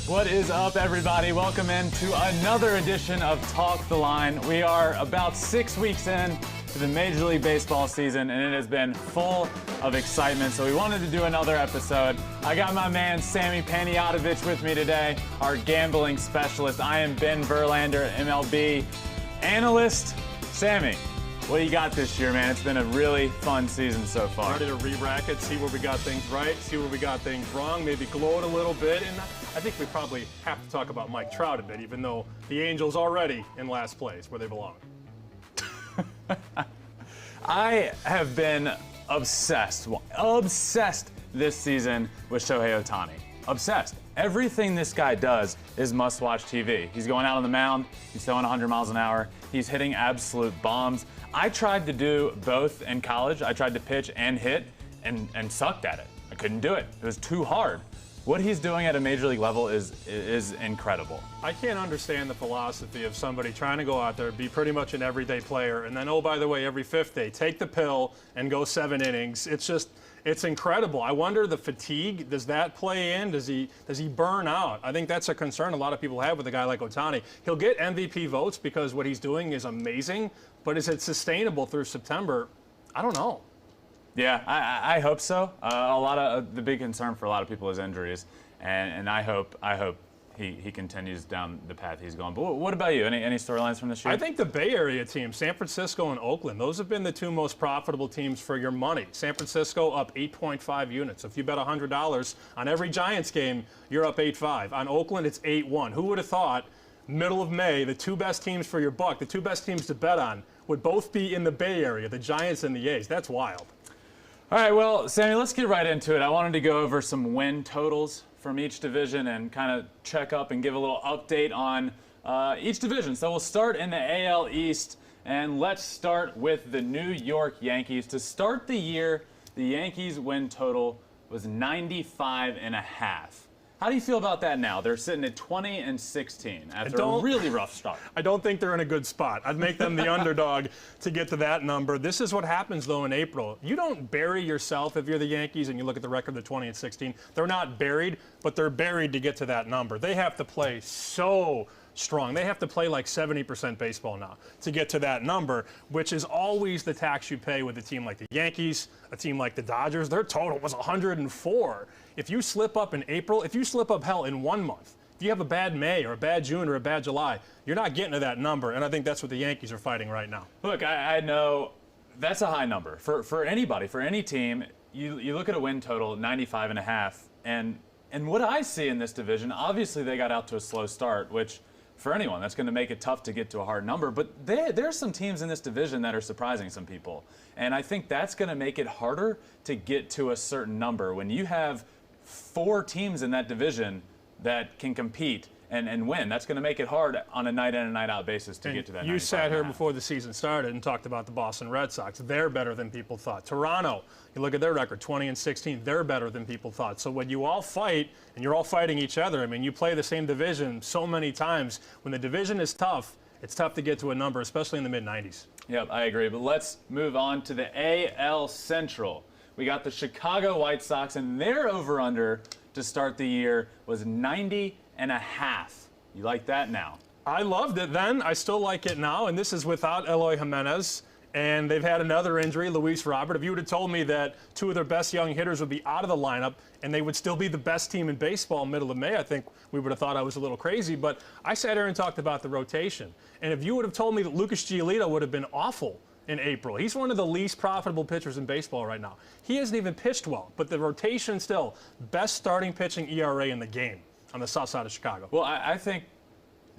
What is up, everybody? Welcome in to another edition of Talk the Line. We are about 6 weeks in to the Major League Baseball season, and it has been full of excitement. So we wanted to do another episode. I got my man Sammy Panayotovich with me today, our gambling specialist. I am Ben Verlander, MLB analyst. Sammy, what do you got this year, man? It's been a really fun season so far. Ready to re-rack it, see where we got things right, see where we got things wrong, maybe gloat a little bit. And I think we probably have to talk about Mike Trout a bit, even though the Angels already in last place where they belong. I have been obsessed this season with Shohei Ohtani. Obsessed. Everything this guy does is must-watch TV. He's going out on the mound, he's throwing 100 miles an hour, he's hitting absolute bombs. I tried to do both in college. I tried to pitch and hit and sucked at it. I couldn't do it. It was too hard. What he's doing at a major league level is incredible. I can't understand the philosophy of somebody trying to go out there, be pretty much an everyday player, and then, oh, by the way, every fifth day, take the pill and go 7 innings. It's incredible. I wonder the fatigue, does that play in? Does he burn out? I think that's a concern a lot of people have with a guy like Ohtani. He'll get MVP votes because what he's doing is amazing, but is it sustainable through September? I don't know. Yeah, I hope so. A lot of the big concern for a lot of people is injuries, and I hope he continues down the path he's going. But what about you? Any storylines from this year? I think the Bay Area teams, San Francisco and Oakland, those have been the two most profitable teams for your money. San Francisco up 8.5 units. If you bet $100 on every Giants game, you're up 8.5. On Oakland, it's 8-1. Who would have thought, middle of May, the two best teams for your buck, the two best teams to bet on, would both be in the Bay Area, the Giants and the A's? That's wild. All right, well, Sammy, let's get right into it. I wanted to go over some win totals from each division and kind of check up and give a little update on each division. So we'll start in the AL East, and let's start with the New York Yankees. To start the year, the Yankees win total was 95.5. How do you feel about that now? They're sitting at 20-16 after a really rough start. I don't think they're in a good spot. I'd make them the underdog to get to that number. This is what happens, though, in April. You don't bury yourself if you're the Yankees and you look at the record, they're 20-16. They're not buried, but they're buried to get to that number. They have to play so strong. They have to play like 70% baseball now to get to that number, which is always the tax you pay with a team like the Yankees, a team like the Dodgers. Their total was 104. If you slip up in April, if you slip up, hell, in 1 month, if you have a bad May or a bad June or a bad July, you're not getting to that number, and I think that's what the Yankees are fighting right now. Look, I know that's a high number. For anybody, for any team, you look at a win total, 95.5, and what I see in this division, obviously they got out to a slow start, which for anyone, that's going to make it tough to get to a hard number. But there are some teams in this division that are surprising some people. And I think that's going to make it harder to get to a certain number. When you have 4 teams in that division that can compete and win, that's going to make it hard on a night in and night out basis to get to that. You sat here before the season started and talked about the Boston Red Sox. They're better than people thought. Toronto, you look at their record, 20-16. They're better than people thought. So when you all fight and you're all fighting each other, I mean, you play the same division so many times. When the division is tough, it's tough to get to a number, especially in the mid-90s. Yep, I agree. But let's move on to the AL Central. We got the Chicago White Sox, and their over-under to start the year was 90.5. You like that now? I loved it then. I still like it now, and this is without Eloy Jimenez. And they've had another injury, Luis Robert. If you would have told me that 2 of their best young hitters would be out of the lineup and they would still be the best team in baseball middle of May, I think we would have thought I was a little crazy. But I sat here and talked about the rotation. And if you would have told me that Lucas Giolito would have been awful in April, he's one of the least profitable pitchers in baseball right now. He hasn't even pitched well, but the rotation still, best starting pitching ERA in the game on the south side of Chicago. Well, I think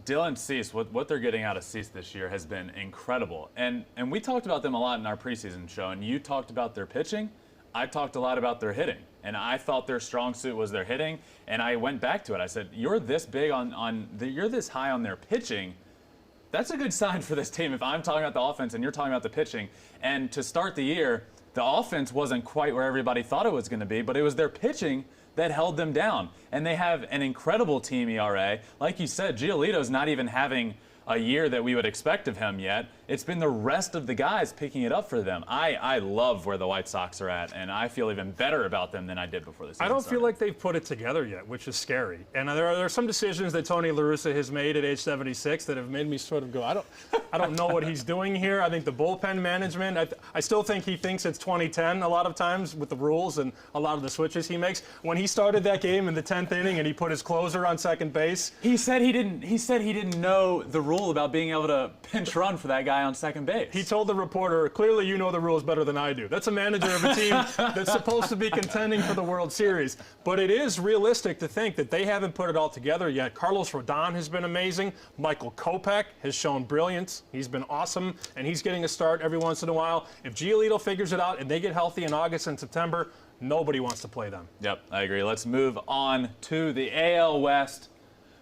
Dylan Cease, what they're getting out of Cease this year has been incredible. And we talked about them a lot in our preseason show, and you talked about their pitching. I talked a lot about their hitting, and I thought their strong suit was their hitting, and I went back to it. I said, you're this big you're this high on their pitching. That's a good sign for this team if I'm talking about the offense and you're talking about the pitching. And to start the year, the offense wasn't quite where everybody thought it was going to be, but it was their pitching that held them down. And they have an incredible team ERA. Like you said, Giolito's not even having a year that we would expect of him yet. It's been the rest of the guys picking it up for them. I love where the White Sox are at, and I feel even better about them than I did before the season I don't started. feel like they've put it together yet, which is scary. And there are some decisions that Tony La Russa has made at age 76 that have made me sort of go, I don't know what he's doing here. I think the bullpen management, I still think he thinks it's 2010 a lot of times with the rules and a lot of the switches he makes. When he started that game in the 10th inning and he put his closer on second base, he said he didn't know the rule about being able to pinch run for that guy on second base. he told the reporter, clearly you know the rules better than I do. That's a manager of a team that's supposed to be contending for the World Series. But it is realistic to think that they haven't put it all together yet. Carlos Rodon has been amazing. Michael Kopech has shown brilliance. He's been awesome, and he's getting a start every once in a while. If Giolito figures it out and they get healthy in August and September, nobody wants to play them. Yep, I agree. Let's move on to the AL West.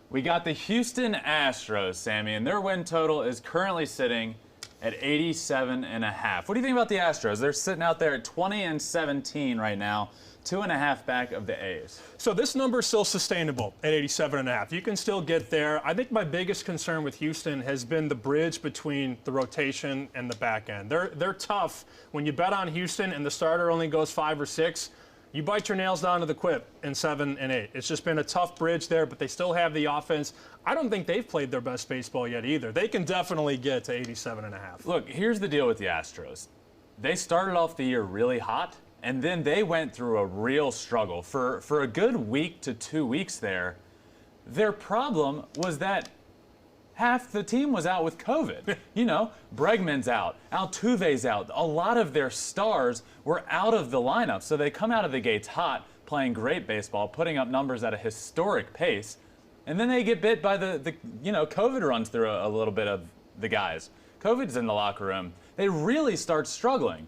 We got the Houston Astros, Sammy, and their win total is currently sitting at 87.5. What do you think about the Astros? They're sitting out there at 20-17 right now, 2.5 back of the A's. So this number is still sustainable at 87.5. You can still get there. I think my biggest concern with Houston has been the bridge between the rotation and the back end. They're tough. When you bet on Houston and the starter only goes 5 or 6, you bite your nails down to the quick in 7 and 8. It's just been a tough bridge there, but they still have the offense. I don't think they've played their best baseball yet either. They can definitely get to 87.5. Look, here's the deal with the Astros. They started off the year really hot, and then they went through a real struggle. For a good week to 2 weeks there, their problem was that half the team was out with COVID. You know, Bregman's out, Altuve's out. A lot of their stars were out of the lineup, so they come out of the gates hot, playing great baseball, putting up numbers at a historic pace, and then they get bit by the COVID runs through a little bit of the guys. COVID's in the locker room. They really start struggling.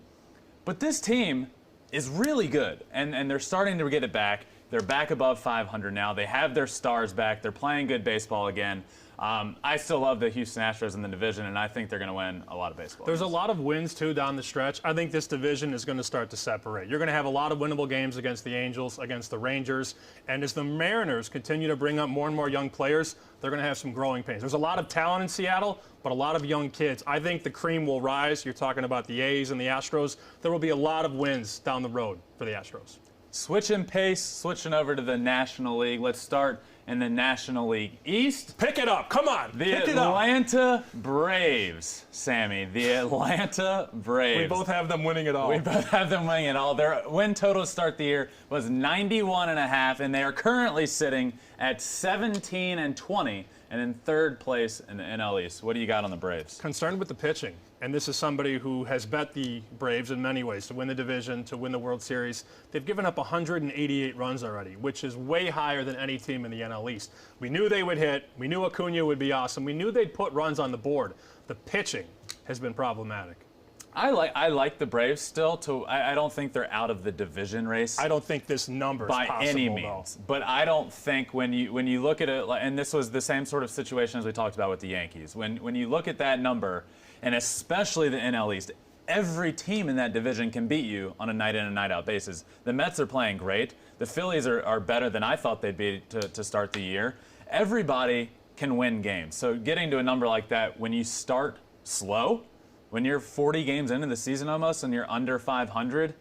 But this team is really good, and they're starting to get it back. They're back above 500 now. They have their stars back. They're playing good baseball again. I still love the Houston Astros in the division, and I think they're going to win a lot of baseball. There's a lot of wins, too, down the stretch. I think this division is going to start to separate. You're going to have a lot of winnable games against the Angels, against the Rangers, and as the Mariners continue to bring up more and more young players, they're going to have some growing pains. There's a lot of talent in Seattle, but a lot of young kids. I think the cream will rise. You're talking about the A's and the Astros. There will be a lot of wins down the road for the Astros. Switching pace, switching over to the National League. Let's start in the National League East. Pick it up. Come on. The Atlanta Braves, Sammy. The Atlanta Braves. We both have them winning it all. We both have them winning it all. Their win total to start the year was 91.5, and they are currently sitting at 17-20 and in third place in the NL East. What do you got on the Braves? Concerned with the pitching. And this is somebody who has bet the Braves in many ways to win the division, to win the World Series. They've given up 188 runs already, which is way higher than any team in the NL East. We knew they would hit. We knew Acuna would be awesome. We knew they'd put runs on the board. The pitching has been problematic. I like the Braves still. I don't think they're out of the division race. I don't think this number is by possible, any means. But I don't think when you look at it, and this was the same sort of situation as we talked about with the Yankees. When you look at that number, and especially the NL East, every team in that division can beat you on a night in and night out basis. The Mets are playing great. The Phillies are better than I thought they'd be to start the year. Everybody can win games. So getting to a number like that when you start slow, when you're 40 games into the season almost and you're under 500,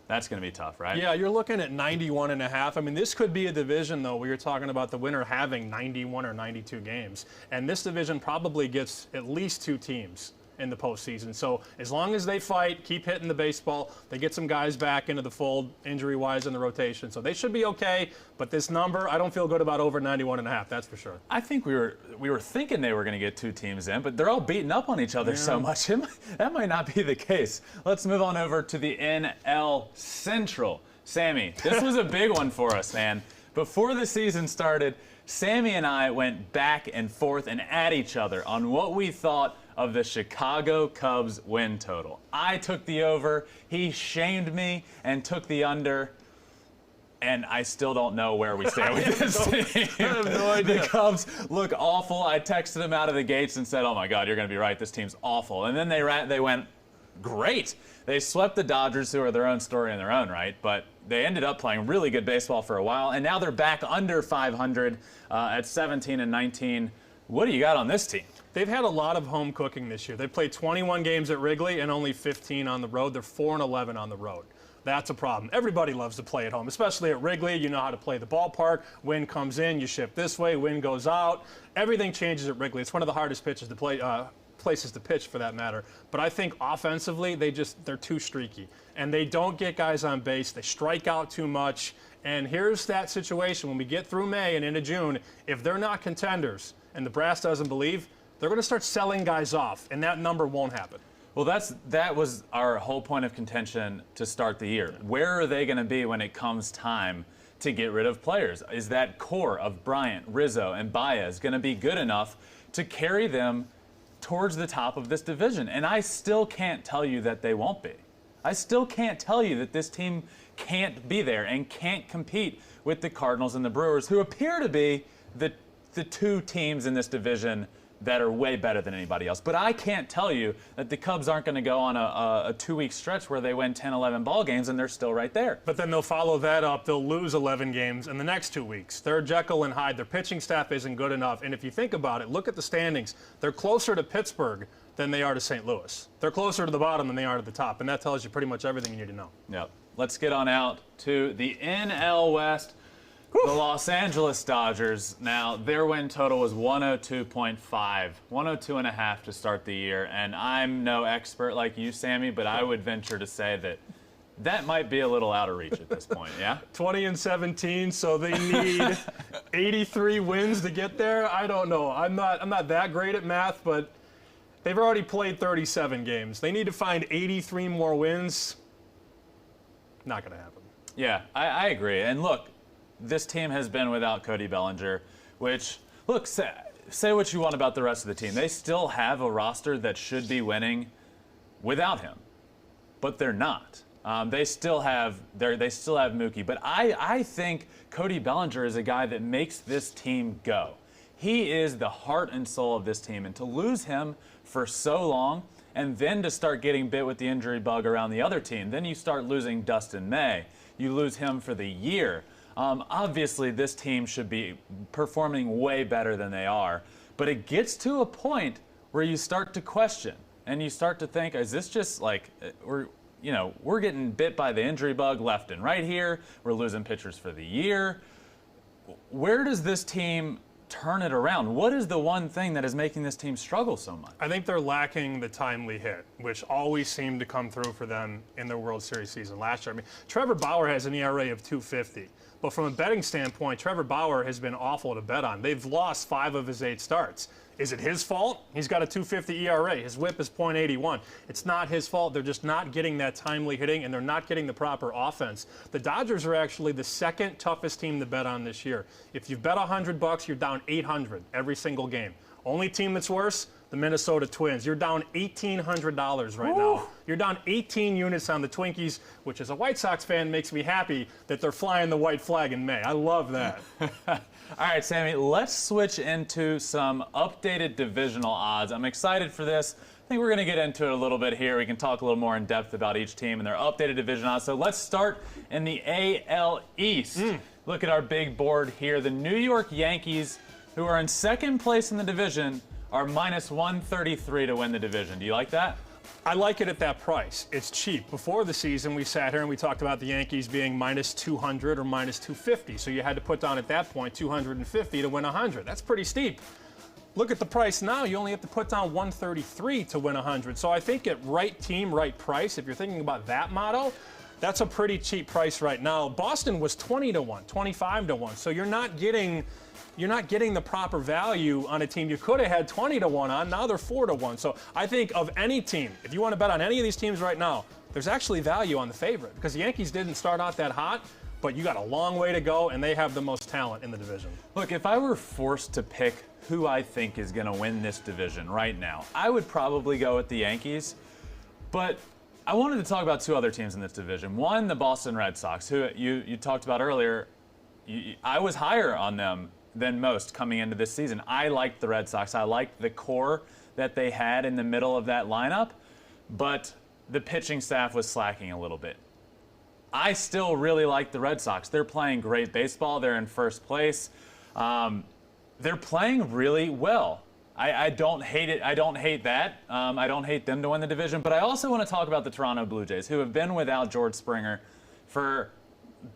that's going to be tough, right? Yeah, you're looking at 91.5. I mean, this could be a division, though, where you're talking about the winner having 91 or 92 games. And this division probably gets at least 2 teams in the postseason. So as long as they fight, keep hitting the baseball, they get some guys back into the fold injury-wise in the rotation. So they should be okay. But this number, I don't feel good about over 91.5, that's for sure. I think we were thinking they were going to get 2 teams in, but they're all beating up on each other so much. That might not be the case. Let's move on over to the NL Central. Sammy, this was a big one for us, man. Before the season started, Sammy and I went back and forth and at each other on what we thought of the Chicago Cubs win total. I took the over, he shamed me and took the under, and I still don't know where we stand with this team. I have no idea. The Cubs look awful. I texted him out of the gates and said, oh my God, you're going to be right, this team's awful. And then they went great. They swept the Dodgers, who are their own story in their own right, but they ended up playing really good baseball for a while, and now they're back under 500 at 17-19. What do you got on this team? They've had a lot of home cooking this year. They played 21 games at Wrigley and only 15 on the road. They're 4-11 on the road. That's a problem. Everybody loves to play at home, especially at Wrigley. You know how to play the ballpark. Wind comes in, you shift this way, wind goes out. Everything changes at Wrigley. It's one of the hardest pitches to play, places to pitch for that matter. But I think offensively, they're too streaky. And they don't get guys on base. They strike out too much. And here's that situation when we get through May and into June, if they're not contenders and the brass doesn't believe, they're going to start selling guys off, and that number won't happen. Well, that was our whole point of contention to start the year. Where are they going to be when it comes time to get rid of players? Is that core of Bryant, Rizzo, and Baez going to be good enough to carry them towards the top of this division? And I still can't tell you that they won't be. I still can't tell you that this team can't be there and can't compete with the Cardinals and the Brewers, who appear to be the two teams in this division that are way better than anybody else. But I can't tell you that the Cubs aren't going to go on a 2-week stretch where they win 10, 11 ball games and they're still right there. But then they'll follow that up. They'll lose 11 games in the next 2 weeks. They're Jekyll and Hyde. Their pitching staff isn't good enough. And if you think about it, look at the standings. They're closer to Pittsburgh than they are to St. Louis. They're closer to the bottom than they are to the top. And that tells you pretty much everything you need to know. Yep. Let's get on out to the NL West. The Los Angeles Dodgers, now their win total was 102.5, 102.5 to start the year. And I'm no expert like you, Sammy, but I would venture to say that might be a little out of reach at this point, yeah? 20-17, so they need 83 wins to get there. I don't know. I'm not that great at math, but they've already played 37 games. They need to find 83 more wins. Not going to happen. Yeah, I agree. And look, this team has been without Cody Bellinger, which, look, say what you want about the rest of the team. They still have a roster that should be winning without him, but they're not. They still have Mookie, but I think Cody Bellinger is a guy that makes this team go. He is the heart and soul of this team, and to lose him for so long, and then to start getting bit with the injury bug around the other team, then you start losing Dustin May. You lose him for the year. Obviously, this team should be performing way better than they are, but it gets to a point where you start to question and you start to think, is this just like we're getting bit by the injury bug left and right here. We're losing pitchers for the year. Where does this team turn it around? What is the one thing that is making this team struggle so much? I think they're lacking the timely hit, which always seemed to come through for them in their World Series season last year. I mean, Trevor Bauer has an ERA of 2.50. But from a betting standpoint, Trevor Bauer has been awful to bet on. They've lost 5 of his 8 starts. Is it his fault? He's got a 2.50 ERA. His whip is .81. It's not his fault. They're just not getting that timely hitting, and they're not getting the proper offense. The Dodgers are actually the second toughest team to bet on this year. If you bet $100, you're down 800 every single game. Only team that's worse, the Minnesota Twins. You're down $1,800 right now. You're down 18 units on the Twinkies, which as a White Sox fan makes me happy that they're flying the white flag in May. I love that. All right, Sammy, let's switch into some updated divisional odds. I'm excited for this. I think we're going to get into it a little bit here. We can talk a little more in depth about each team and their updated division odds. So let's start in the AL East. Look at our big board here. The New York Yankees, who are in second place in the division, are minus 133 to win the division. Do you like that? I like it at that price. It's cheap. Before the season, we sat here and we talked about the Yankees being minus 200 or minus 250. So you had to put down at that point 250 to win 100. That's pretty steep. Look at the price now. You only have to put down 133 to win 100. So I think at right team, right price, if you're thinking about that motto, that's a pretty cheap price right now. Boston was 20 to 1, 25 to 1. So you're not getting the proper value on a team you could have had 20 to 1 on. Now they're 4 to 1. So I think of any team, if you want to bet on any of these teams right now, there's actually value on the favorite because the Yankees didn't start out that hot, but you got a long way to go, and they have the most talent in the division. Look, if I were forced to pick who I think is going to win this division right now, I would probably go with the Yankees. But I wanted to talk about 2 other teams in this division. One, the Boston Red Sox, who you talked about earlier. I was higher on them than most coming into this season. I liked the Red Sox. I liked the core that they had in the middle of that lineup, but the pitching staff was slacking a little bit. I still really like the Red Sox. They're playing great baseball. They're in first place. They're playing really well. I don't hate it. I don't hate that. I don't hate them to win the division. But I also want to talk about the Toronto Blue Jays, who have been without George Springer for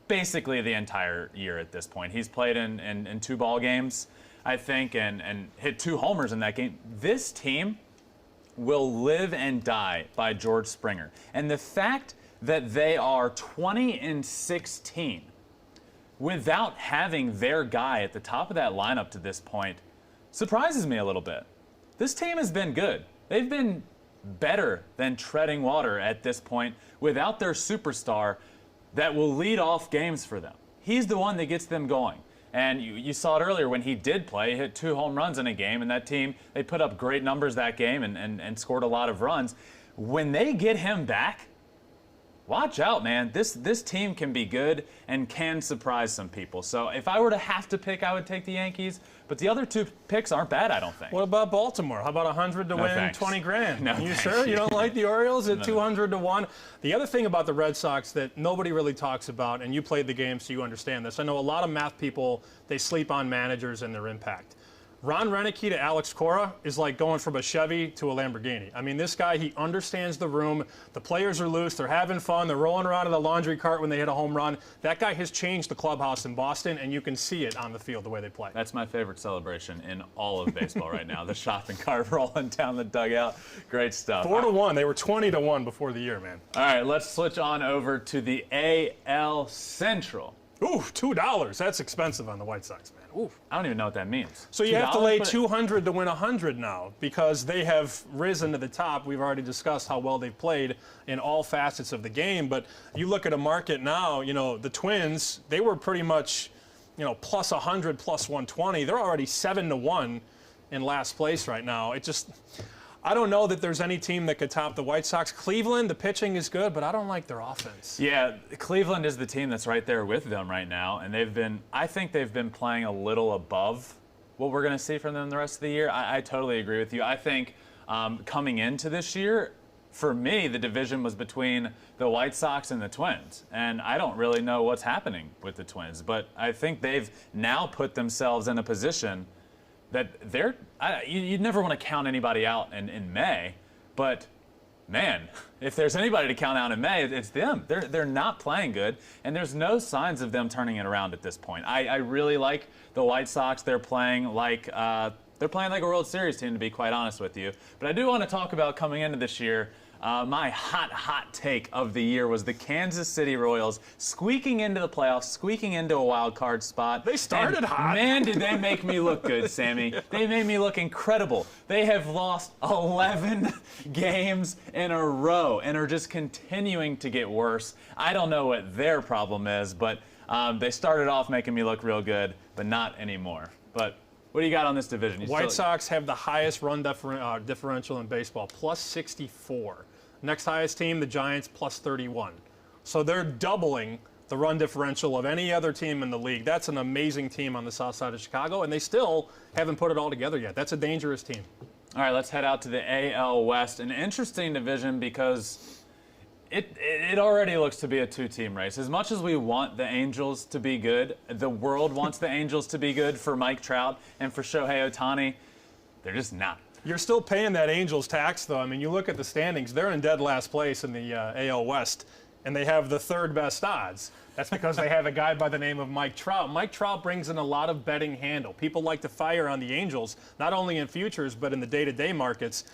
basically the entire year at this point. He's played in 2 ball games, I think, and hit 2 homers in that game. This team will live and die by George Springer. And the fact that they are 20-16 without having their guy at the top of that lineup to this point surprises me a little bit. This team has been good. They've been better than treading water at this point without their superstar that will lead off games for them. He's the one that gets them going. And you saw it earlier when he did play, he hit 2 home runs in a game, and that team, they put up great numbers that game and scored a lot of runs. When they get him back, watch out, man. This team can be good and can surprise some people. So if I were to have to pick, I would take the Yankees. But the other 2 picks aren't bad, I don't think. What about Baltimore? How about 100 to win thanks. 20 grand? No, you thank sure? You don't like the Orioles at No. 200 to 1? The other thing about the Red Sox that nobody really talks about, and you played the game so you understand this. I know a lot of math people, they sleep on managers and their impact. Ron Renicky to Alex Cora is like going from a Chevy to a Lamborghini. I mean, this guy, he understands the room. The players are loose. They're having fun. They're rolling around in the laundry cart when they hit a home run. That guy has changed the clubhouse in Boston, and you can see it on the field the way they play. That's my favorite celebration in all of baseball right now. The shopping cart rolling down the dugout. Great stuff. 4 to 1. They were 20 to 1 before the year, man. All right, let's switch on over to the AL Central. Ooh, $2. That's expensive on the White Sox, man. Ooh. I don't even know what that means. So you have to lay $2? 200 to win 100 now because they have risen to the top. We've already discussed how well they've played in all facets of the game. But you look at a market now, you know, the Twins, they were pretty much, you know, plus 100, plus 120. They're already 7 to 1 in last place right now. It just, I don't know that there's any team that could top the White Sox. Cleveland, the pitching is good, but I don't like their offense. Yeah, Cleveland is the team that's right there with them right now, and I think they've been playing a little above what we're going to see from them the rest of the year. I totally agree with you. I think coming into this year, for me, the division was between the White Sox and the Twins, and I don't really know what's happening with the Twins, but I think they've now put themselves in a position that you'd never want to count anybody out in May, but man, if there's anybody to count out in May, it's them. They're not playing good, and there's no signs of them turning it around at this point. I really like the White Sox. They're playing like a World Series team, to be quite honest with you. But I do want to talk about coming into this year. My hot take of the year was the Kansas City Royals squeaking into the playoffs, squeaking into a wild card spot. They started hot. Man, did they make me look good, Sammy. They made me look incredible. They have lost 11 games in a row and are just continuing to get worse. I don't know what their problem is, but they started off making me look real good, but not anymore. But what do you got on this division? White Sox have the highest run differential in baseball, plus 64. Next highest team, the Giants, plus 31. So they're doubling the run differential of any other team in the league. That's an amazing team on the south side of Chicago, and they still haven't put it all together yet. That's a dangerous team. All right, let's head out to the AL West. An interesting division because it already looks to be a 2-team race. As much as we want the Angels to be good, the world wants the Angels to be good for Mike Trout and for Shohei Ohtani. They're just not. You're still paying that Angels tax, though. I mean, you look at the standings. They're in dead last place in the AL West, and they have the 3rd best odds. That's because they have a guy by the name of Mike Trout. Mike Trout brings in a lot of betting handle. People like to fire on the Angels, not only in futures, but in the day-to-day markets.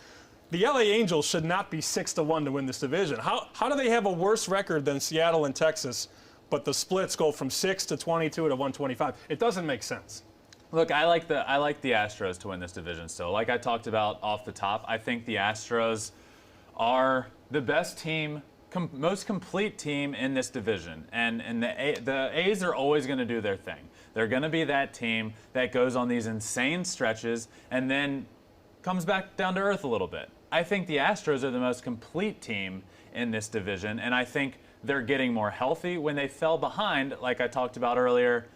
The LA Angels should not be 6 to 1 to win this division. How do they have a worse record than Seattle and Texas, but the splits go from 6 to 22 to 125? It doesn't make sense. Look, I like the Astros to win this division still. Like I talked about off the top, I think the Astros are the best team, most complete team in this division. And the A's are always going to do their thing. They're going to be that team that goes on these insane stretches and then comes back down to earth a little bit. I think the Astros are the most complete team in this division, and I think they're getting more healthy. When they fell behind, like I talked about earlier,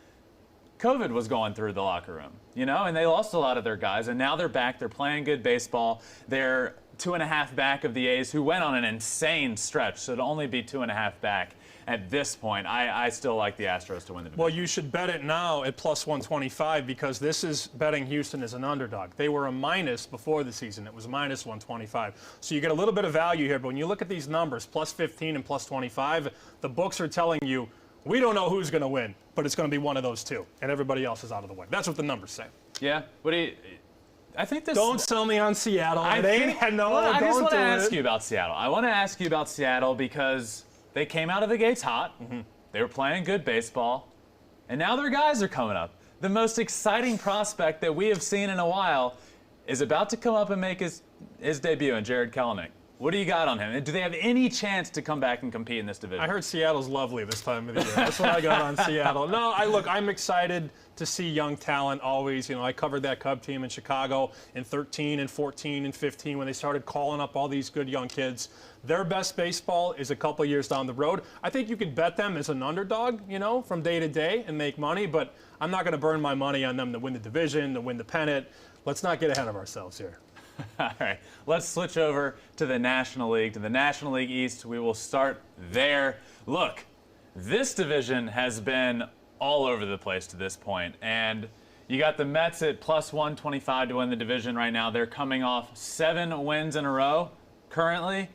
COVID was going through the locker room, and they lost a lot of their guys, and now they're back. They're playing good baseball. They're 2.5 back of the A's, who went on an insane stretch, so to only be 2.5 back at this point, I still like the Astros to win the division. Well, you should bet it now at plus 125 because this is betting Houston as an underdog. They were a minus before the season. It was minus 125. So you get a little bit of value here, but when you look at these numbers, plus 15 and plus 25, the books are telling you, we don't know who's going to win, but it's going to be one of those two, and everybody else is out of the way. That's what the numbers say. Yeah, what do you... I think this... Don't sell me on Seattle. I just want to ask you about Seattle. I want to ask you about Seattle because they came out of the gates hot. Mm-hmm. They were playing good baseball. And now their guys are coming up. The most exciting prospect that we have seen in a while is about to come up and make his debut in Jared Kelenic. What do you got on him? And do they have any chance to come back and compete in this division? I heard Seattle's lovely this time of the year. That's what I got on Seattle. No, I'm excited to see young talent always. I covered that Cub team in Chicago in 13 and 14 and 15 when they started calling up all these good young kids. Their best baseball is a couple years down the road. I think you could bet them as an underdog, from day to day and make money, but I'm not going to burn my money on them to win the division, to win the pennant. Let's not get ahead of ourselves here. All right, let's switch over to the National League, to the National League East. We will start there. Look, this division has been all over the place to this point, and you got the Mets at plus 125 to win the division right now. They're coming off 7 wins in a row currently.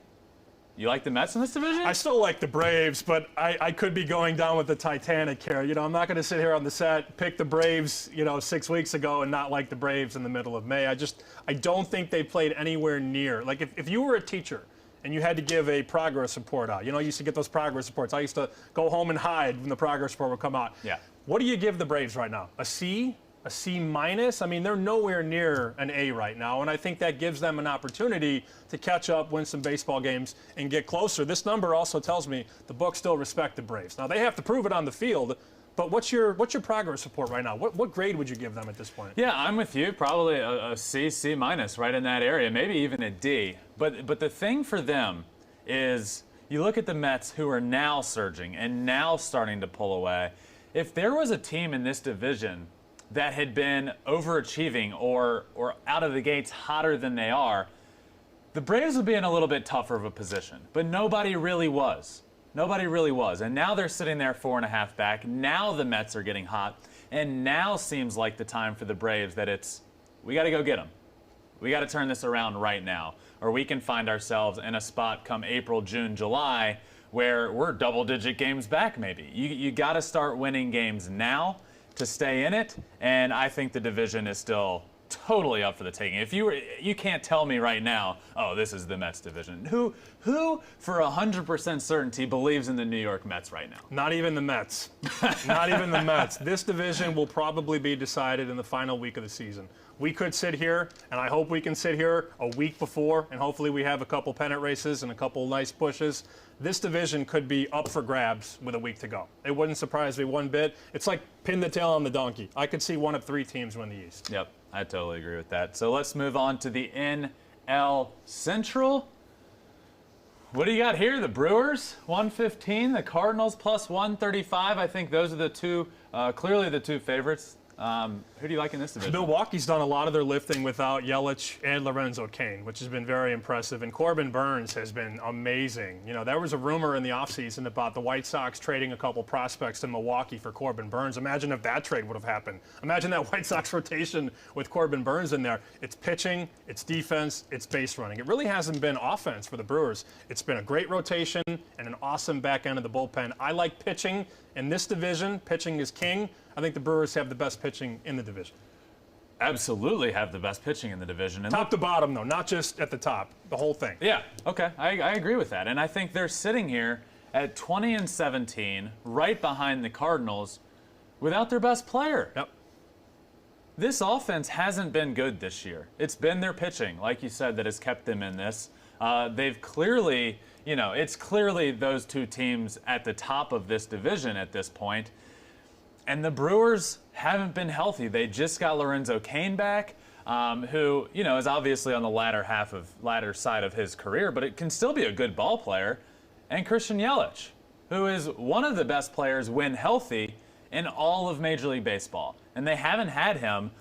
You like the Mets in this division? I still like the Braves, but I could be going down with the Titanic here. I'm not going to sit here on the set, pick the Braves, 6 weeks ago and not like the Braves in the middle of May. I don't think they played anywhere near. Like if you were a teacher and you had to give a progress report out, I used to get those progress reports. I used to go home and hide when the progress report would come out. Yeah. What do you give the Braves right now? A C? A C minus? I mean, they're nowhere near an A right now, and I think that gives them an opportunity to catch up, win some baseball games, and get closer. This number also tells me the books still respect the Braves. Now, they have to prove it on the field, but what's your progress report right now? What grade would you give them at this point? Yeah, I'm with you. Probably a C, C minus, right in that area, maybe even a D. But the thing for them is you look at the Mets, who are now surging and now starting to pull away. If there was a team in this division that had been overachieving or out of the gates hotter than they are, the Braves would be in a little bit tougher of a position. But nobody really was. Nobody really was. And now they're sitting there 4.5 back. Now the Mets are getting hot. And now seems like the time for the Braves that we got to go get them. We got to turn this around right now. Or we can find ourselves in a spot come April, June, July where we're double-digit games back maybe. You got to start winning games now to stay in it, and I think the division is still totally up for the taking. If you can't tell me right now, oh, this is the Mets division. Who for 100% certainty believes in the New York Mets right now? Not even the Mets. Not even the Mets. This division will probably be decided in the final week of the season. We could sit here, and I hope we can sit here a week before, and hopefully we have a couple pennant races and a couple nice pushes. This division could be up for grabs with a week to go. It wouldn't surprise me one bit. It's like pin the tail on the donkey. I could see one of 3 teams win the East. Yep, I totally agree with that. So let's move on to the NL Central. What do you got here? The Brewers, 115. The Cardinals, plus 135. I think those are the two, clearly the two favorites. Who do you like in this division? Milwaukee's done a lot of their lifting without Yelich and Lorenzo Cain, which has been very impressive. And Corbin Burns has been amazing. There was a rumor in the offseason about the White Sox trading a couple prospects to Milwaukee for Corbin Burns. Imagine if that trade would have happened. Imagine that White Sox rotation with Corbin Burns in there. It's pitching, it's defense, it's base running. It really hasn't been offense for the Brewers. It's been a great rotation and an awesome back end of the bullpen. I like pitching in this division. Pitching is king. I think the Brewers have the best pitching in the division. Absolutely have the best pitching in the division. And top to bottom, though, not just at the top, the whole thing. Yeah, okay, I agree with that. And I think they're sitting here at 20 and 17, right behind the Cardinals, without their best player. Yep. This offense hasn't been good this year. It's been their pitching, like you said, that has kept them in this. They've clearly, it's clearly those two teams at the top of this division at this point. And the Brewers haven't been healthy. They just got Lorenzo Cain back, who, is obviously on the latter side of his career, but it can still be a good ball player. And Christian Yelich, who is one of the best players when healthy in all of Major League Baseball. And they haven't had him.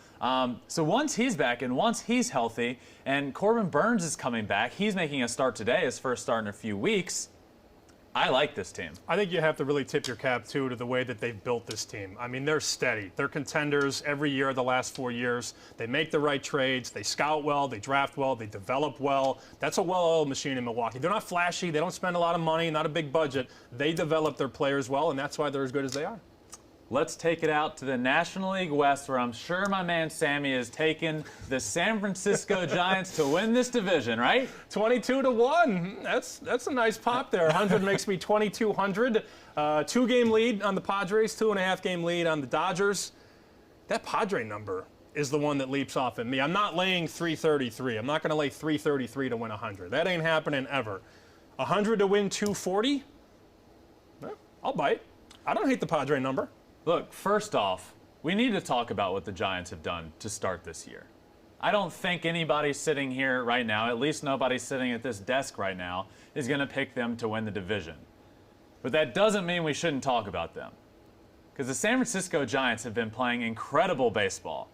So once he's back and once he's healthy and Corbin Burnes is coming back, he's making a start today, his first start in a few weeks. I like this team. I think you have to really tip your cap, too, to the way that they've built this team. I mean, they're steady. They're contenders every year the last 4 years. They make the right trades. They scout well. They draft well. They develop well. That's a well-oiled machine in Milwaukee. They're not flashy. They don't spend a lot of money, not a big budget. They develop their players well, and that's why they're as good as they are. Let's take it out to the National League West, where I'm sure my man Sammy is taking the San Francisco Giants to win this division, right? 22-1. That's a nice pop there. 100 makes me 2,200. 2-game lead on the Padres, 2.5-game lead on the Dodgers. That Padre number is the one that leaps off at me. I'm not laying 333. I'm not going to lay 333 to win 100. That ain't happening ever. 100 to win 240? Well, I'll bite. I don't hate the Padre number. Look, first off, we need to talk about what the Giants have done to start this year. I don't think anybody sitting here right now, at least nobody sitting at this desk right now, is going to pick them to win the division. But that doesn't mean we shouldn't talk about them. Because the San Francisco Giants have been playing incredible baseball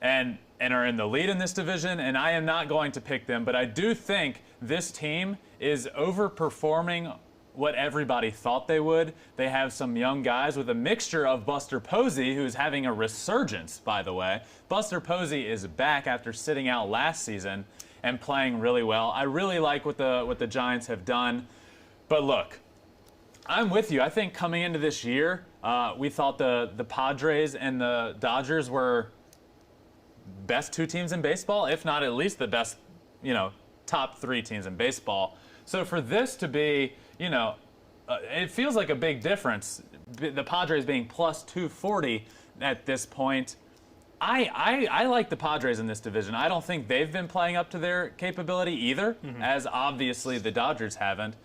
and are in the lead in this division, and I am not going to pick them, but I do think this team is overperforming what everybody thought they would. They have some young guys with a mixture of Buster Posey, who's having a resurgence, by the way. Buster Posey is back after sitting out last season and playing really well. I really like what the Giants have done. But look, I'm with you. I think coming into this year, we thought the Padres and the Dodgers were best 2 teams in baseball, if not at least the best, top 3 teams in baseball. So for this to be, it feels like a big difference. The Padres being plus 240 at this point. I like the Padres in this division. I don't think they've been playing up to their capability either, as obviously the Dodgers haven't.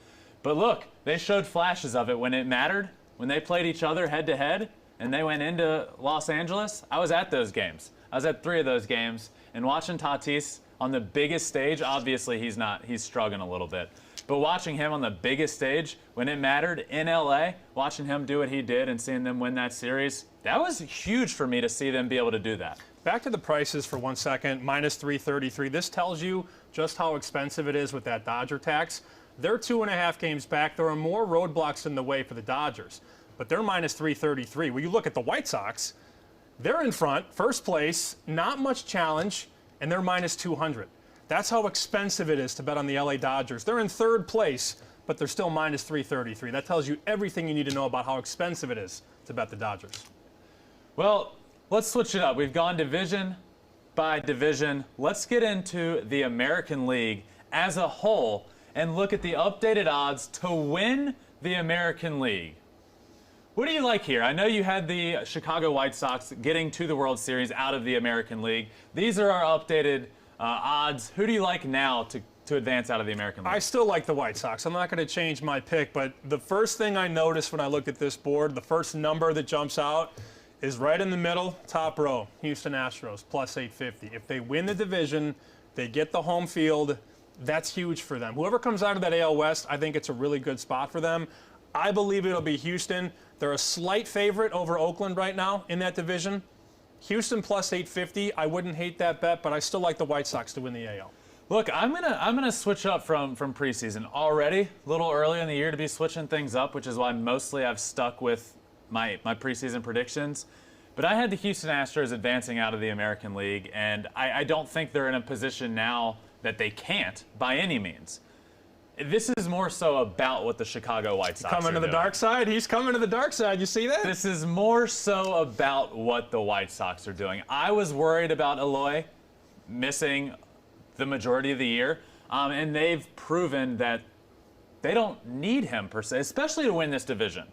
But look, they showed flashes of it when it mattered, when they played each other head-to-head, and they went into Los Angeles. I was at those games. I was at 3 of those games, and watching Tatis on the biggest stage, obviously he's struggling a little bit. But watching him on the biggest stage when it mattered in LA, watching him do what he did and seeing them win that series, that was huge for me to see them be able to do that. Back to the prices for 1 second, minus 333. This tells you just how expensive it is with that Dodger tax. They're 2.5 games back. There are more roadblocks in the way for the Dodgers, but they're minus 333. When you look at the White Sox, they're in front, first place, not much challenge, and they're minus 200. That's how expensive it is to bet on the LA Dodgers. They're in 3rd place, but they're still minus 333. That tells you everything you need to know about how expensive it is to bet the Dodgers. Well, let's switch it up. We've gone division by division. Let's get into the American League as a whole and look at the updated odds to win the American League. What do you like here? I know you had the Chicago White Sox getting to the World Series out of the American League. These are our updated odds. Who do you like now to advance out of the American League? I still like the White Sox. I'm not going to change my pick, but the first thing I noticed when I looked at this board, the first number that jumps out is right in the middle, top row, Houston Astros, plus 850. If they win the division, they get the home field, that's huge for them. Whoever comes out of that AL West, I think it's a really good spot for them. I believe it'll be Houston. They're a slight favorite over Oakland right now in that division. Houston plus 850, I wouldn't hate that bet, but I still like the White Sox to win the AL. Look, I'm gonna switch up from preseason already. A little early in the year to be switching things up, which is why mostly I've stuck with my preseason predictions. But I had the Houston Astros advancing out of the American League, and I don't think they're in a position now that they can't by any means. This is more so about what the Chicago White Sox are doing. Coming to the dark side? He's coming to the dark side. You see that? This is more so about what the White Sox are doing. I was worried about Eloy missing the majority of the year, and they've proven that they don't need him per se, especially to win this division.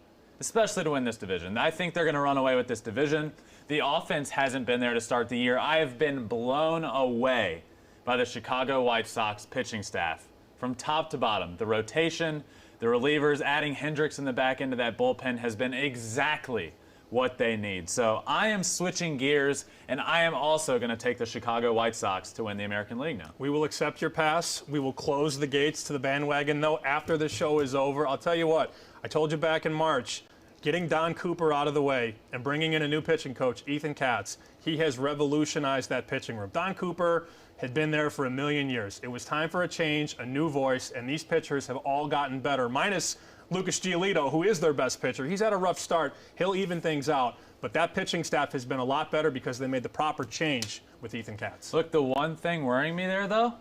I think they're going to run away with this division. The offense hasn't been there to start the year. I have been blown away by the Chicago White Sox pitching staff. From top to bottom, the rotation, the relievers, adding Hendricks in the back end of that bullpen has been exactly what they need. So I am switching gears, and I am also going to take the Chicago White Sox to win the American League now. We will accept your pass. We will close the gates to the bandwagon, though, after the show is over. I'll tell you what, I told you back in March, getting Don Cooper out of the way and bringing in a new pitching coach, Ethan Katz, he has revolutionized that pitching room. Don Cooper had been there for a million years. It was time for a change, a new voice, and these pitchers have all gotten better, minus Lucas Giolito, who is their best pitcher. He's had a rough start. He'll even things out. But that pitching staff has been a lot better because they made the proper change with Ethan Katz. Look, the one thing worrying me there, though,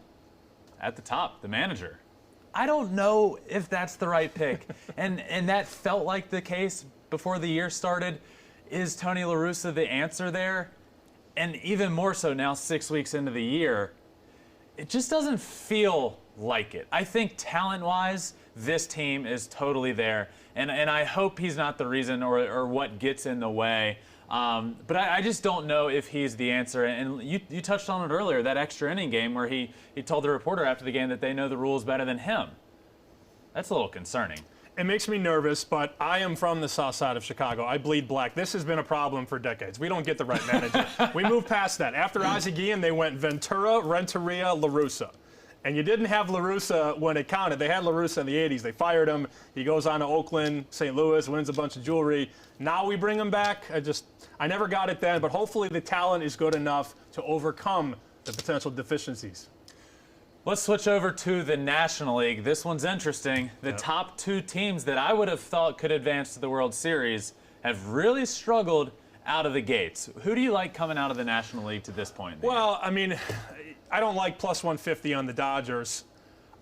at the top, the manager. I don't know if that's the right pick. and that felt like the case before the year started. Is Tony La Russa the answer there? And even more so now, 6 weeks into the year, it just doesn't feel like it. I think talent-wise, this team is totally there. And I hope he's not the reason or what gets in the way. But I just don't know if he's the answer. And you touched on it earlier, that extra inning game where he told the reporter after the game that they know the rules better than him. That's a little concerning. It makes me nervous, but I am from the south side of Chicago. I bleed black. This has been a problem for decades. We don't get the right manager. We moved past that. After Ozzie Guillen, they went Ventura, Renteria, La Russa. And you didn't have La Russa when it counted. They had La Russa in the 80s. They fired him. He goes on to Oakland, St. Louis, wins a bunch of jewelry. Now we bring him back. I never got it then, but hopefully the talent is good enough to overcome the potential deficiencies. Let's switch over to the National League. This one's interesting. The top two teams that I would have thought could advance to the World Series have really struggled out of the gates. Who do you like coming out of the National League to this point? Well, I mean, I don't like plus 150 on the Dodgers.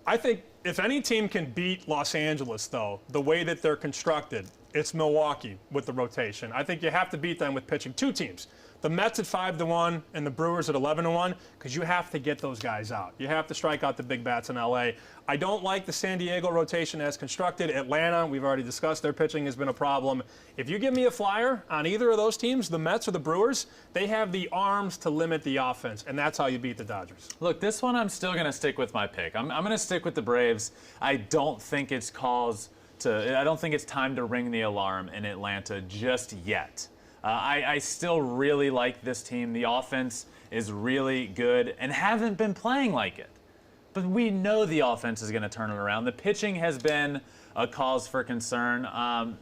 I think if any team can beat Los Angeles, though, the way that they're constructed, it's Milwaukee with the rotation. I think you have to beat them with pitching. Two teams. The Mets at 5-1 and the Brewers at 11-1, because you have to get those guys out. You have to strike out the big bats in L.A. I don't like the San Diego rotation as constructed. Atlanta, we've already discussed, their pitching has been a problem. If you give me a flyer on either of those teams, the Mets or the Brewers, they have the arms to limit the offense, and that's how you beat the Dodgers. Look, this one I'm still going to stick with my pick. I'm going to stick with the Braves. I don't think it's time to ring the alarm in Atlanta just yet. I still really like this team. The offense is really good and haven't been playing like it. But we know the offense is going to turn it around. The pitching has been a cause for concern.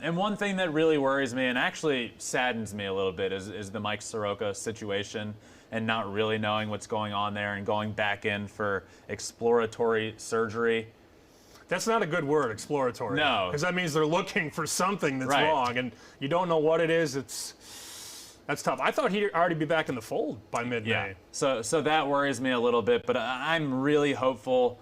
And one thing that really worries me and actually saddens me a little bit is the Mike Soroka situation and not really knowing what's going on there and going back in for exploratory surgery. That's not a good word, exploratory. No. Because that means they're looking for something that's wrong, and you don't know what it is. That's tough. I thought he'd already be back in the fold by mid-May. Yeah. So that worries me a little bit, but I'm really hopeful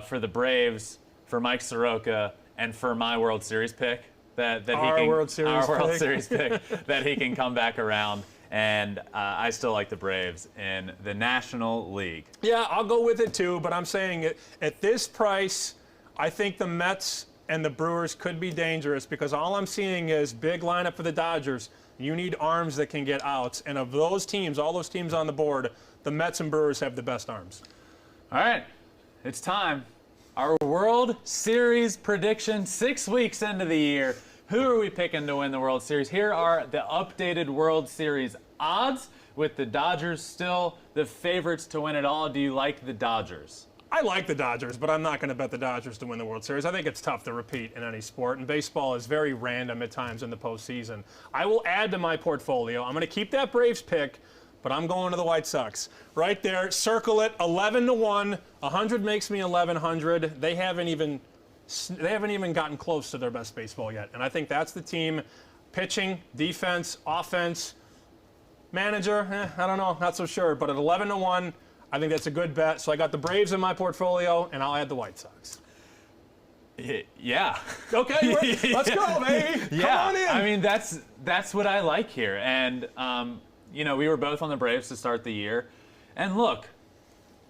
for the Braves, for Mike Soroka, and for my World Series pick that World Series pick that he can come back around. And I still like the Braves in the National League. Yeah, I'll go with it too, but I'm saying at this price, I think the Mets and the Brewers could be dangerous because all I'm seeing is big lineup for the Dodgers. You need arms that can get outs. And of those teams, all those teams on the board, the Mets and Brewers have the best arms. All right, it's time. Our World Series prediction 6 weeks into the year. Who are we picking to win the World Series? Here are the updated World Series odds with the Dodgers still the favorites to win it all. Do you like the Dodgers? I like the Dodgers, but I'm not going to bet the Dodgers to win the World Series. I think it's tough to repeat in any sport, and baseball is very random at times in the postseason. I will add to my portfolio. I'm going to keep that Braves pick, but I'm going to the White Sox. Right there, circle it, 11-1. 100 makes me 1,100. They haven't even gotten close to their best baseball yet, and I think that's the team. Pitching, defense, offense, manager, I don't know, not so sure, but at 11-1. I think that's a good bet. So I got the Braves in my portfolio, and I'll add the White Sox. Yeah. Okay, let's go, baby. Yeah. Come on in. I mean, that's what I like here. And, we were both on the Braves to start the year. And look,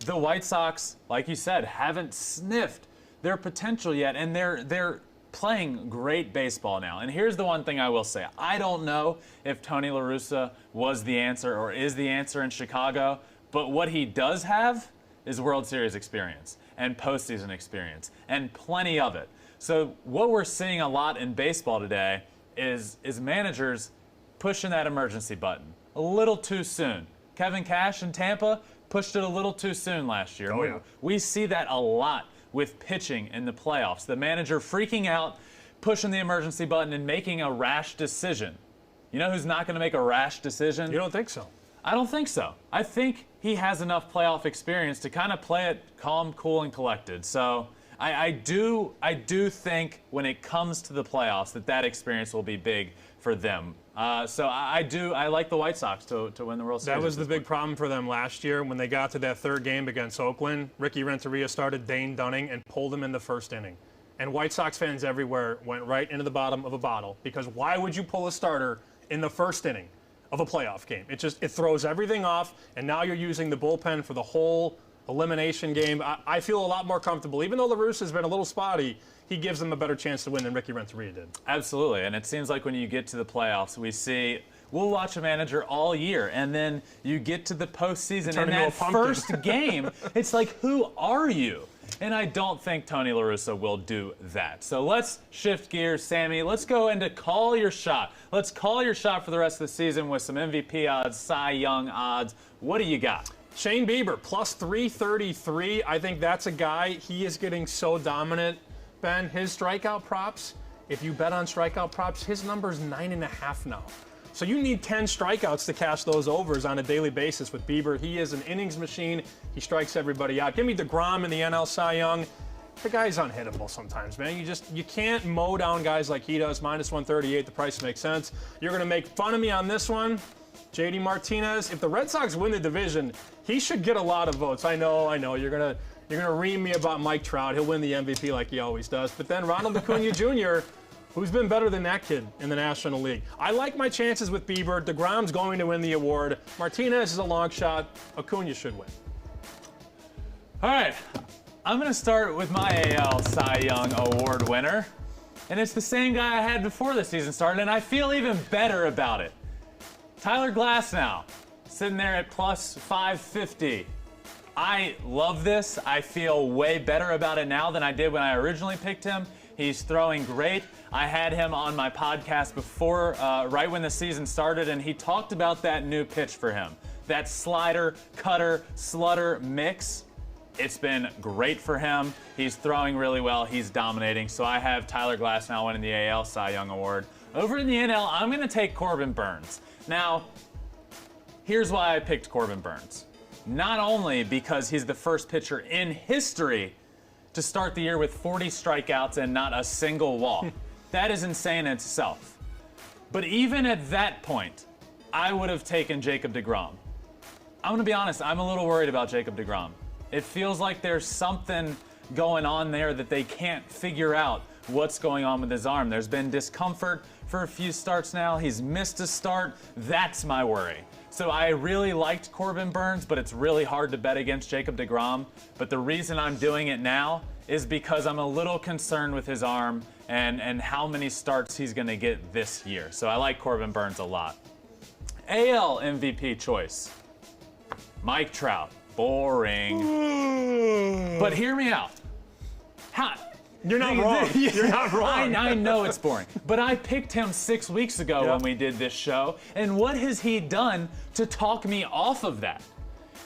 the White Sox, like you said, haven't sniffed their potential yet, and they're playing great baseball now. And here's the one thing I will say. I don't know if Tony La Russa was the answer or is the answer in Chicago. But what he does have is World Series experience and postseason experience and plenty of it. So what we're seeing a lot in baseball today is managers pushing that emergency button a little too soon. Kevin Cash in Tampa pushed it a little too soon last year. Oh, yeah. We see that a lot with pitching in the playoffs. The manager freaking out, pushing the emergency button and making a rash decision. You know who's not going to make a rash decision? You don't think so? I don't think so. I think he has enough playoff experience to kind of play it calm, cool, and collected. So I do think when it comes to the playoffs that experience will be big for them. So I like the White Sox to win the World Series. That was the big problem for them last year when they got to that third game against Oakland. Ricky Renteria started Dane Dunning and pulled him in the first inning. And White Sox fans everywhere went right into the bottom of a bottle, because why would you pull a starter in the first inning of a playoff game? It throws everything off, and now you're using the bullpen for the whole elimination game. I feel a lot more comfortable. Even though La Russa has been a little spotty, he gives them a better chance to win than Ricky Renteria did. Absolutely, and it seems like when you get to the playoffs, we'll watch a manager all year, and then you get to the postseason, and that first game, it's like, who are you? And I don't think Tony La Russa will do that. So let's shift gears, Sammy. Let's go into call your shot. Let's call your shot for the rest of the season with some MVP odds, Cy Young odds. What do you got? Shane Bieber, plus 333. I think that's a guy, he is getting so dominant. Ben, his strikeout props, if you bet on strikeout props, his number's 9.5 now. So you need 10 strikeouts to cash those overs on a daily basis with Bieber. He is an innings machine. He strikes everybody out. Give me DeGrom in the NL Cy Young. The guy's unhittable sometimes, man. You can't mow down guys like he does. Minus 138, the price makes sense. You're going to make fun of me on this one. JD Martinez, if the Red Sox win the division, he should get a lot of votes. I know. You're gonna ream me about Mike Trout. He'll win the MVP like he always does. But then Ronald Acuna Jr., who's been better than that kid in the National League. I like my chances with Bieber. DeGrom's going to win the award. Martinez is a long shot. Acuna should win. All right, I'm going to start with my AL Cy Young Award winner. And it's the same guy I had before the season started, and I feel even better about it. Tyler Glasnow, sitting there at plus 550. I love this. I feel way better about it now than I did when I originally picked him. He's throwing great. I had him on my podcast before, right when the season started, and he talked about that new pitch for him. That slider, cutter, slutter mix. It's been great for him. He's throwing really well. He's dominating. So I have Tyler Glasnow winning the AL Cy Young Award. Over in the NL, I'm going to take Corbin Burnes. Now, here's why I picked Corbin Burnes. Not only because he's the first pitcher in history to start the year with 40 strikeouts and not a single walk. That is insane in itself. But even at that point, I would have taken Jacob deGrom. I'm going to be honest, I'm a little worried about Jacob deGrom. It feels like there's something going on there that they can't figure out what's going on with his arm. There's been discomfort for a few starts now. He's missed a start. That's my worry. So I really liked Corbin Burnes, but it's really hard to bet against Jacob deGrom. But the reason I'm doing it now is because I'm a little concerned with his arm and how many starts he's going to get this year. So I like Corbin Burnes a lot. AL MVP choice, Mike Trout. Boring. But hear me out. You're not wrong. You're not wrong. I know it's boring. But I picked him 6 weeks ago when we did this show. And what has he done to talk me off of that?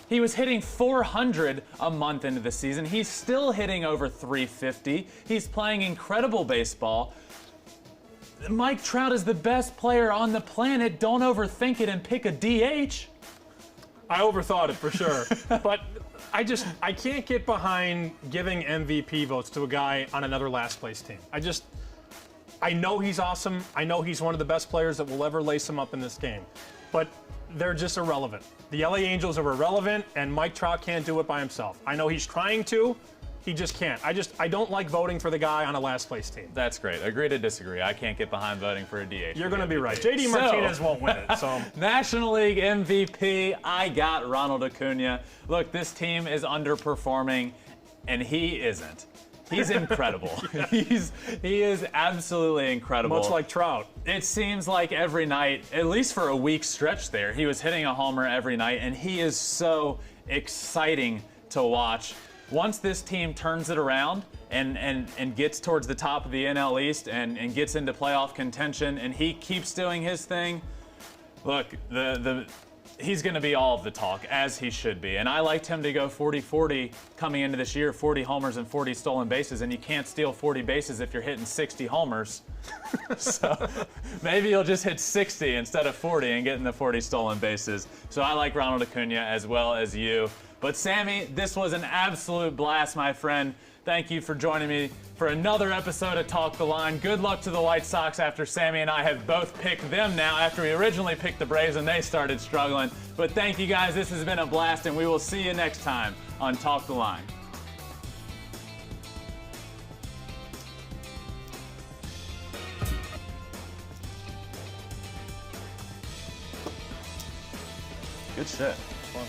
He was hitting 400 a month into the season. He's still hitting over 350. He's playing incredible baseball. Mike Trout is the best player on the planet. Don't overthink it and pick a DH. I overthought it for sure. But I can't get behind giving MVP votes to a guy on another last place team. I know he's awesome. I know he's one of the best players that will ever lace him up in this game. But they're just irrelevant. The LA Angels are irrelevant, and Mike Trout can't do it by himself. I know he's trying to. He just can't. I don't like voting for the guy on a last place team. That's great. Agree to disagree. I can't get behind voting for a DH. You're going to be right. JD Martinez won't win it. So National League MVP, I got Ronald Acuna. Look, this team is underperforming, and he isn't. He's incredible. He is absolutely incredible. Much like Trout. It seems like every night, at least for a week stretch there, he was hitting a homer every night, and he is so exciting to watch. Once this team turns it around and gets towards the top of the NL East and gets into playoff contention and he keeps doing his thing, look, he's going to be all of the talk, as he should be. And I liked him to go 40-40 coming into this year, 40 homers and 40 stolen bases. And you can't steal 40 bases if you're hitting 60 homers. So maybe you'll just hit 60 instead of 40 and getting the 40 stolen bases. So I like Ronald Acuna as well as you. But Sammy, this was an absolute blast, my friend. Thank you for joining me for another episode of Talk the Line. Good luck to the White Sox after Sammy and I have both picked them now after we originally picked the Braves and they started struggling. But thank you guys. This has been a blast, and we will see you next time on Talk the Line. Good shit. Fun.